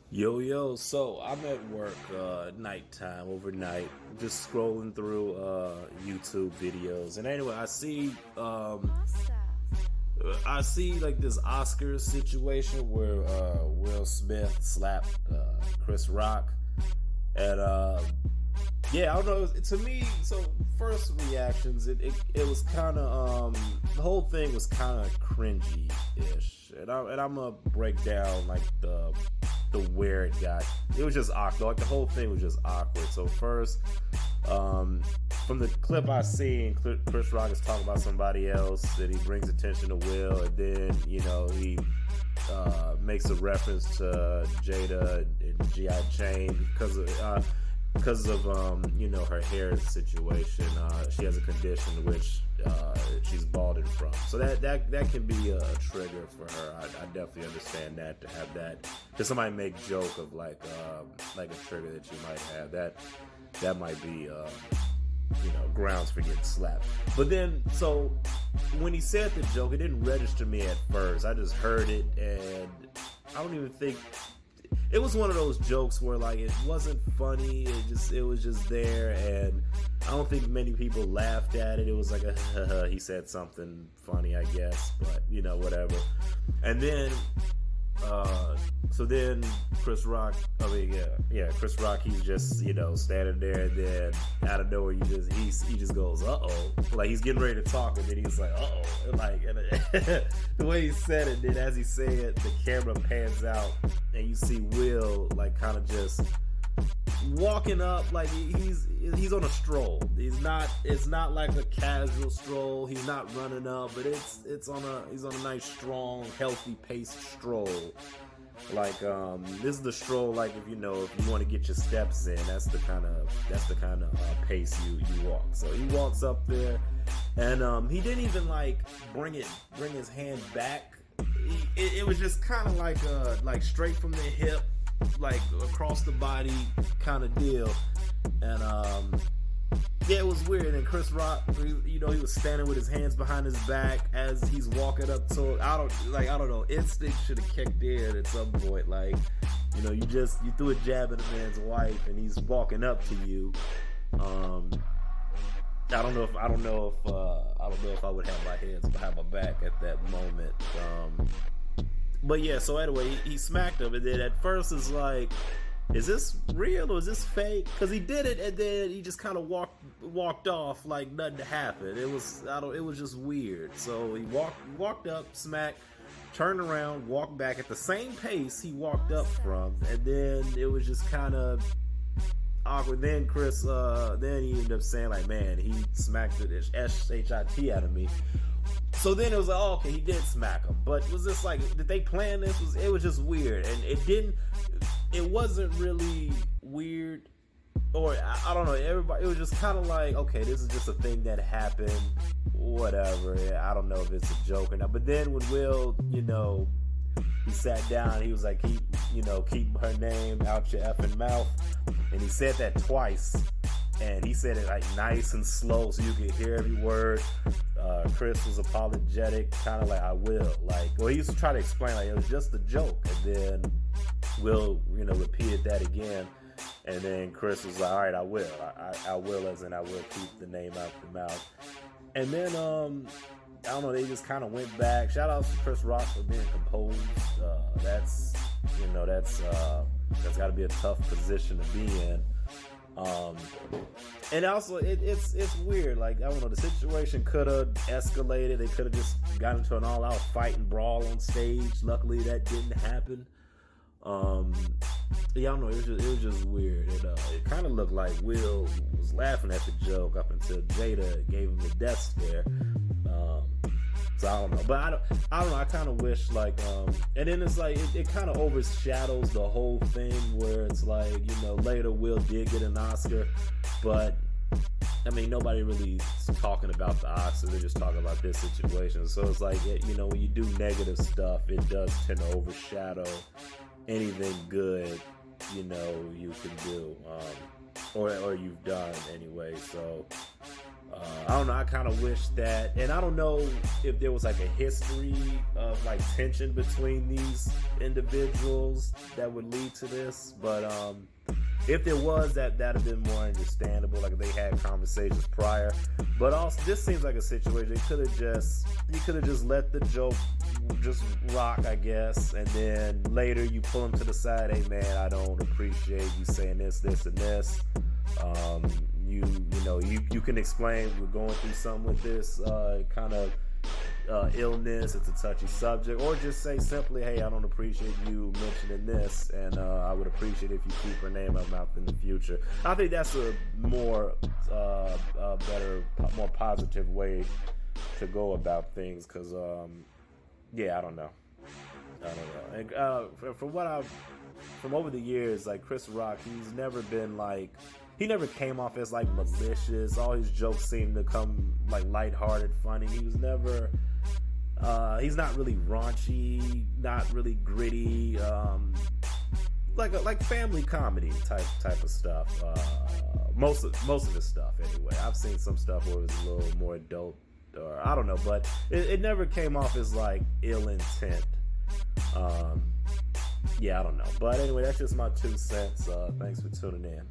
Yo, so I'm at work nighttime, overnight, just scrolling through YouTube videos. And anyway, I see like this Oscars situation where Will Smith slapped Chris Rock. And yeah, I don't know, to me, so first reactions, it was kind of the whole thing was kind of cringy-ish. And I'm gonna break down like the where it got. It was just awkward. Like the whole thing was just awkward. So first, from the clip I seen, Chris Rock is talking about somebody else, that he brings attention to Will, and then he makes a reference to Jada and G.I. Jane because of her hair situation. She has a condition which she's balding from, so that can be a trigger for her. I definitely understand that, to have that, to somebody make joke of like a trigger that you might have, that might be grounds for getting slapped. But then, so when he said the joke, it didn't register me at first. I just heard it, and I don't even think it was one of those jokes where like it wasn't funny. It was just there, and I don't think many people laughed at it. It was like he said something funny, I guess, but whatever. And then so then Chris Rock, Chris Rock, he's just standing there, and then out of nowhere he just goes, "Uh-oh," like he's getting ready to talk, and then he's like, "Uh-oh," and the way he said it, then as he said it, the camera pans out, and you see Will like kind of just walking up, like he's on a stroll. It's not like a casual stroll. He's not running up, but he's on a nice, strong, healthy paced stroll. Like this is the stroll, like if you want to get your steps in, that's the kind of pace you walk. So he walks up there, and he didn't even like bring his hand back. It was just kind of like straight from the hip, like across the body kind of deal. And yeah, it was weird. And Chris Rock, he was standing with his hands behind his back as he's walking up to it. I don't know, instinct should have kicked in at some point. Like, you threw a jab at a man's wife, and he's walking up to you. I don't know if I would have my hands behind my back at that moment. But yeah, so anyway, he smacked him, and then at first it's like, is this real or is this fake? Because he did it, and then he just kind of walked off like nothing happened. It was just weird. So he walked up, smacked, turned around, walked back at the same pace he walked up from, and then it was just kind of awkward. Then then he ended up saying like, "Man, he smacked the shit out of me." So then it was like, oh, okay, he did smack him. But was this like, did they plan this? It was just weird. And it wasn't really weird. Or, I don't know, everybody, it was just kind of like, okay, this is just a thing that happened. Whatever. I don't know if it's a joke or not. But then when Will, he sat down, he was like, keep her name out your effing mouth. And he said that twice. And he said it like nice and slow so you could hear every word. Chris was apologetic, kind of like, "I will." He used to try to explain like it was just a joke, and then Will, repeated that again, and then Chris was like, "All right, I will. I will, as in I will keep the name out the mouth." And then I don't know, they just kind of went back. Shout out to Chris Rock for being composed. That's got to be a tough position to be in. And also it's weird. Like, I don't know, the situation could have escalated. They could have just got into an all-out fight and brawl on stage. Luckily, that didn't happen. Yeah, I don't know. It was just weird. It kind of looked like Will was laughing at the joke up until Jada gave him the death stare. So I don't know, but I don't know. I kind of wish and then it's like it kind of overshadows the whole thing, where it's like, later Will did get an Oscar, but I mean, nobody really is talking about the Oscar. They're just talking about this situation. So it's like, when you do negative stuff, it does tend to overshadow anything good, you can do, or you've done anyway. So I don't know. I kind of wish that, and I don't know if there was like a history of like tension between these individuals that would lead to this. But if there was, that'd have been more understandable. Like if they had conversations prior. But also, this seems like a situation you could have just let the joke just rock, I guess, and then later you pull them to the side. Hey man, I don't appreciate you saying this, this, and this. You can explain we're going through something with this kind of illness. It's a touchy subject, or just say simply, hey, I don't appreciate you mentioning this, and I would appreciate if you keep her name out of mouth in the future. I think that's a more better, more positive way to go about things, because I don't know. And from over the years, like Chris Rock, he's never been like, he never came off as like malicious. All his jokes seem to come like lighthearted, funny. He was never, he's not really raunchy, not really gritty, like family comedy type of stuff. Most of his stuff anyway. I've seen some stuff where it was a little more adult, or I don't know, but it never came off as like ill intent. I don't know. But anyway, that's just my 2 cents. Thanks for tuning in.